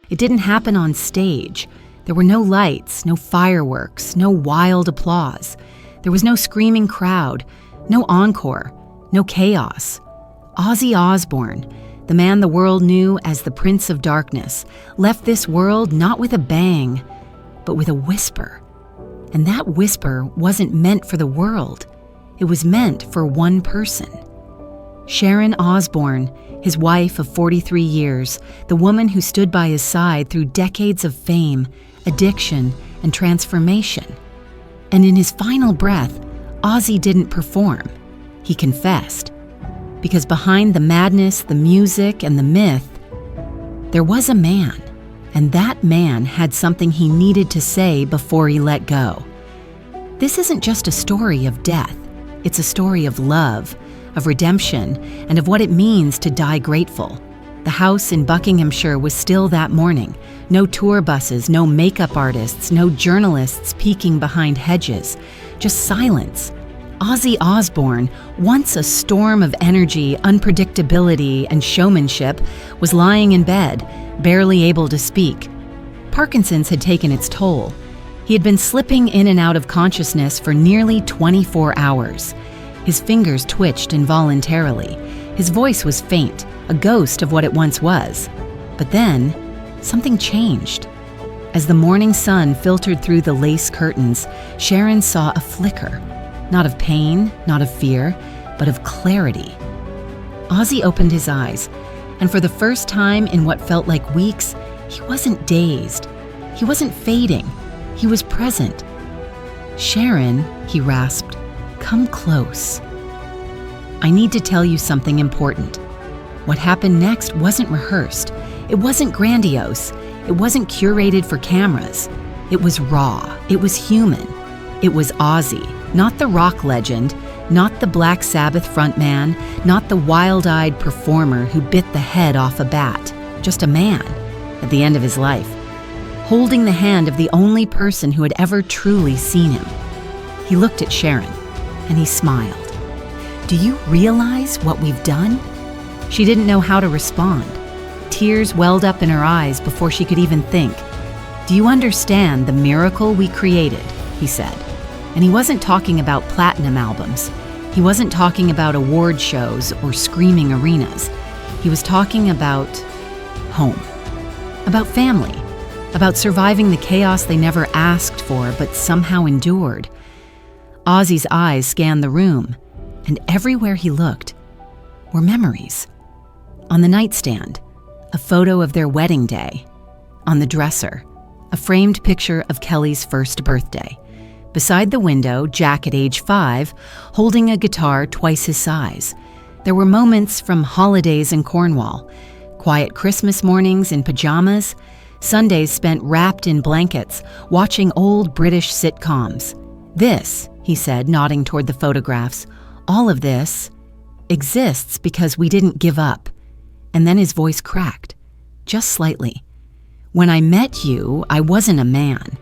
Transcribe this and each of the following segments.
It didn't happen on stage. There were no lights, no fireworks, no wild applause. There was no screaming crowd, no encore, no chaos. Ozzy Osbourne, the man the world knew as the Prince of Darkness, left this world not with a bang, but with a whisper. And that whisper wasn't meant for the world. It was meant for one person. Sharon Osbourne, his wife of 43 years, the woman who stood by his side through decades of fame, addiction, and transformation. And in his final breath, Ozzy didn't perform. He confessed. Because behind the madness, the music, and the myth, there was a man. And that man had something he needed to say before he let go. This isn't just a story of death. It's a story of love, of redemption, and of what it means to die grateful. The house in Buckinghamshire was still that morning. No tour buses, no makeup artists, no journalists peeking behind hedges. Just silence. Ozzy Osbourne, once a storm of energy, unpredictability, and showmanship, was lying in bed, barely able to speak. Parkinson's had taken its toll. He had been slipping in and out of consciousness for nearly 24 hours. His fingers twitched involuntarily. His voice was faint, a ghost of what it once was. But then, something changed. As the morning sun filtered through the lace curtains, Sharon saw a flicker. Not of pain, not of fear, but of clarity. Ozzy opened his eyes, and for the first time in what felt like weeks, he wasn't dazed. He wasn't fading. He was present. "Sharon," he rasped, "come close. I need to tell you something important." What happened next wasn't rehearsed. It wasn't grandiose. It wasn't curated for cameras. It was raw. It was human. It was Ozzy, not the rock legend, not the Black Sabbath frontman, not the wild-eyed performer who bit the head off a bat. Just a man, at the end of his life, holding the hand of the only person who had ever truly seen him. He looked at Sharon, and he smiled. "Do you realize what we've done?" She didn't know how to respond. Tears welled up in her eyes before she could even think. "Do you understand the miracle we created?" he said. And he wasn't talking about platinum albums. He wasn't talking about award shows or screaming arenas. He was talking about home, about family, about surviving the chaos they never asked for but somehow endured. Ozzy's eyes scanned the room, and everywhere he looked were memories. On the nightstand, a photo of their wedding day. On the dresser, a framed picture of Kelly's first birthday. Beside the window, Jack at age 5, holding a guitar twice his size. There were moments from holidays in Cornwall, quiet Christmas mornings in pajamas, Sundays spent wrapped in blankets, watching old British sitcoms. "This," he said, nodding toward the photographs, "all of this exists because we didn't give up." And then his voice cracked, just slightly. "When I met you, I wasn't a man.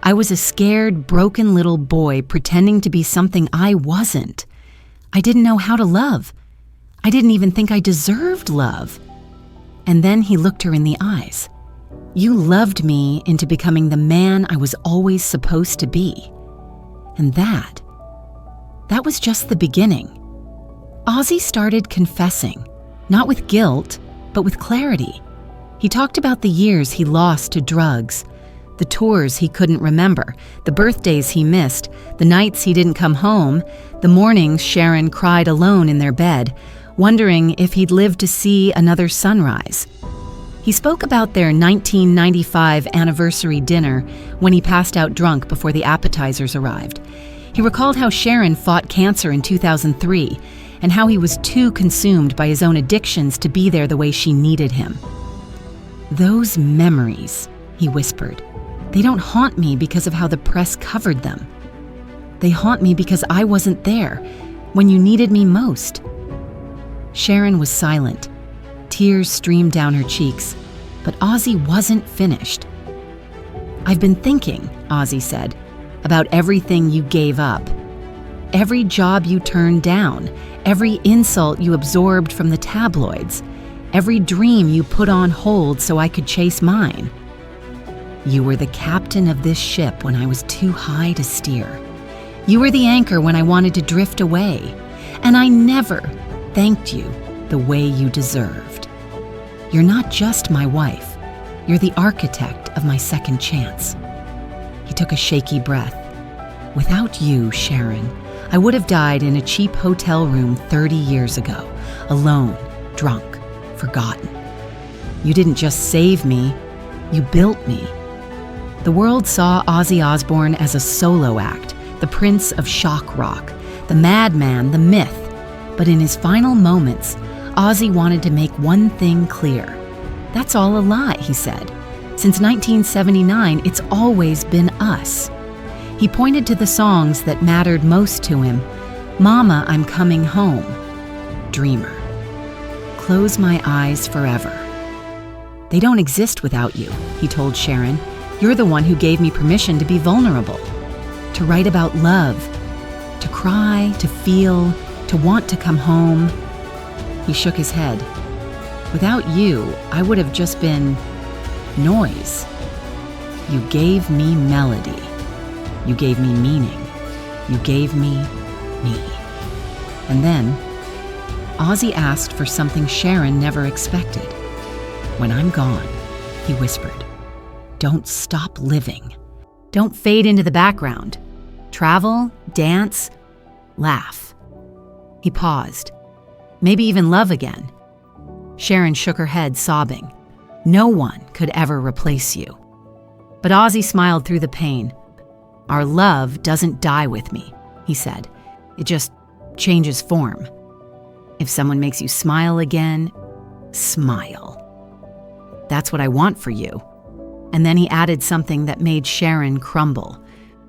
I was a scared, broken little boy pretending to be something I wasn't. I didn't know how to love. I didn't even think I deserved love." And then he looked her in the eyes. "You loved me into becoming the man I was always supposed to be." And that was just the beginning. Ozzy started confessing, not with guilt, but with clarity. He talked about the years he lost to drugs, the tours he couldn't remember, the birthdays he missed, the nights he didn't come home, the mornings Sharon cried alone in their bed, wondering if he'd live to see another sunrise. He spoke about their 1995 anniversary dinner when he passed out drunk before the appetizers arrived. He recalled how Sharon fought cancer in 2003 and how he was too consumed by his own addictions to be there the way she needed him. "Those memories," he whispered, "they don't haunt me because of how the press covered them. They haunt me because I wasn't there when you needed me most." Sharon was silent. Tears streamed down her cheeks, but Ozzy wasn't finished. "I've been thinking," Ozzy said, "about everything you gave up. Every job you turned down, every insult you absorbed from the tabloids. every dream you put on hold so I could chase mine. You were the captain of this ship when I was too high to steer. You were the anchor when I wanted to drift away, and I never thanked you the way you deserved. You're not just my wife, you're the architect of my second chance." He took a shaky breath. "Without you, Sharon, I would have died in a cheap hotel room 30 years ago, alone, drunk, forgotten. You didn't just save me, you built me." The world saw Ozzy Osbourne as a solo act, the prince of shock rock, the madman, the myth. But in his final moments, Ozzy wanted to make one thing clear. "That's all a lie," he said. "Since 1979, it's always been us." He pointed to the songs that mattered most to him. "Mama, I'm Coming Home," "Dreamer," "Close My Eyes Forever." "They don't exist without you," he told Sharon. "You're the one who gave me permission to be vulnerable, to write about love, to cry, to feel, to want to come home." He shook his head. "Without you, I would have just been noise. You gave me melody. You gave me meaning. You gave me me." And then, Ozzy asked for something Sharon never expected. "When I'm gone," he whispered, "don't stop living. Don't fade into the background. Travel, dance, laugh." He paused. "Maybe even love again." Sharon shook her head, sobbing. "No one could ever replace you." But Ozzy smiled through the pain. "Our love doesn't die with me," he said. "It just changes form. If someone makes you smile again, smile. That's what I want for you." And then he added something that made Sharon crumble.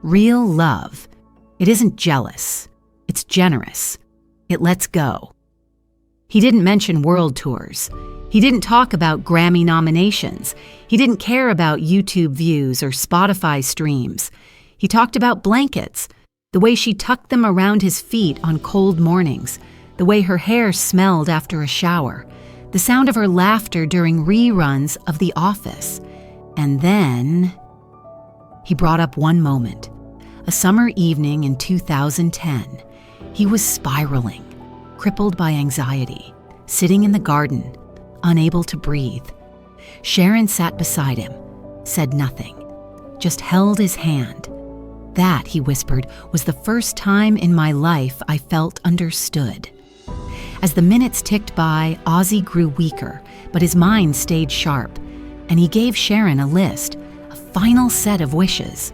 "Real love. It isn't jealous. It's generous. It lets go." He didn't mention world tours. He didn't talk about Grammy nominations. He didn't care about YouTube views or Spotify streams. He talked about blankets, the way she tucked them around his feet on cold mornings, the way her hair smelled after a shower, the sound of her laughter during reruns of The Office. And then he brought up one moment, a summer evening in 2010. He was spiraling, crippled by anxiety, sitting in the garden, unable to breathe. Sharon sat beside him, said nothing, just held his hand. "That," he whispered, "was the first time in my life I felt understood." As the minutes ticked by, Ozzy grew weaker, but his mind stayed sharp, and he gave Sharon a list, a final set of wishes.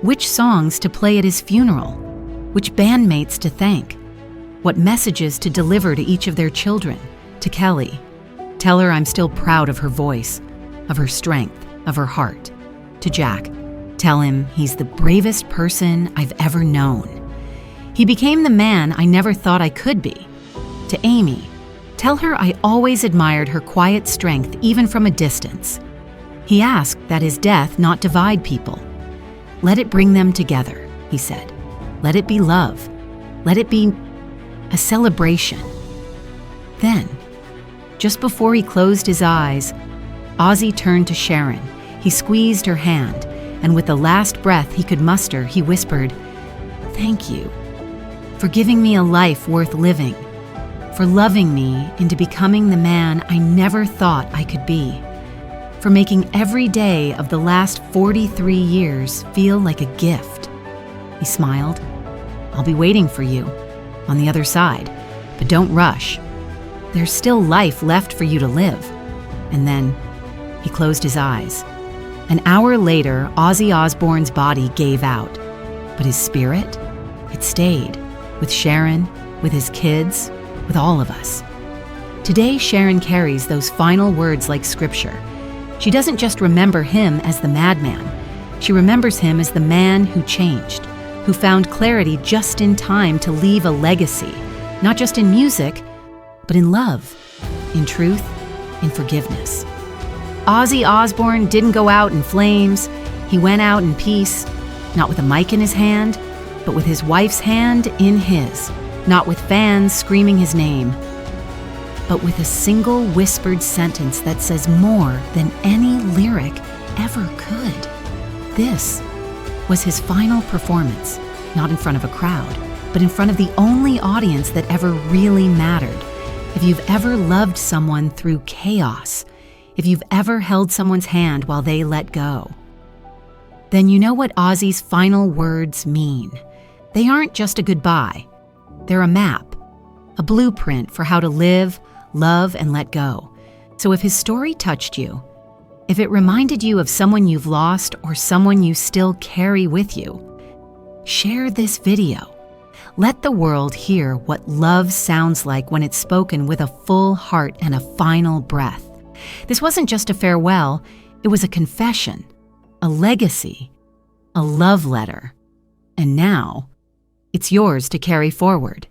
Which songs to play at his funeral, which bandmates to thank, what messages to deliver to each of their children, to Kelly. Tell her I'm still proud of her voice, of her strength, of her heart. To Jack, tell him he's the bravest person I've ever known. He became the man I never thought I could be. To Amy, tell her I always admired her quiet strength even from a distance. He asked that his death not divide people. Let it bring them together, he said. Let it be love. Let it be a celebration. Then, just before he closed his eyes, Ozzy turned to Sharon. He squeezed her hand, and with the last breath he could muster, he whispered, "Thank you for giving me a life worth living, for loving me into becoming the man I never thought I could be, for making every day of the last 43 years feel like a gift." He smiled. "I'll be waiting for you on the other side, but don't rush. There's still life left for you to live." And then he closed his eyes. An hour later, Ozzy Osbourne's body gave out, but his spirit, it stayed, with Sharon, with his kids, with all of us. Today, Sharon carries those final words like scripture. She doesn't just remember him as the madman. She remembers him as the man who changed, who found clarity just in time to leave a legacy, not just in music, but in love, in truth, in forgiveness. Ozzy Osbourne didn't go out in flames. He went out in peace, not with a mic in his hand, but with his wife's hand in his, not with fans screaming his name, but with a single whispered sentence that says more than any lyric ever could. This was his final performance, not in front of a crowd, but in front of the only audience that ever really mattered. If you've ever loved someone through chaos, if you've ever held someone's hand while they let go, then you know what Ozzy's final words mean. They aren't just a goodbye. They're a map, a blueprint for how to live, love, and let go. So if his story touched you, if it reminded you of someone you've lost or someone you still carry with you, share this video. Let the world hear what love sounds like when it's spoken with a full heart and a final breath. This wasn't just a farewell, it was a confession, a legacy, a love letter. And now, it's yours to carry forward.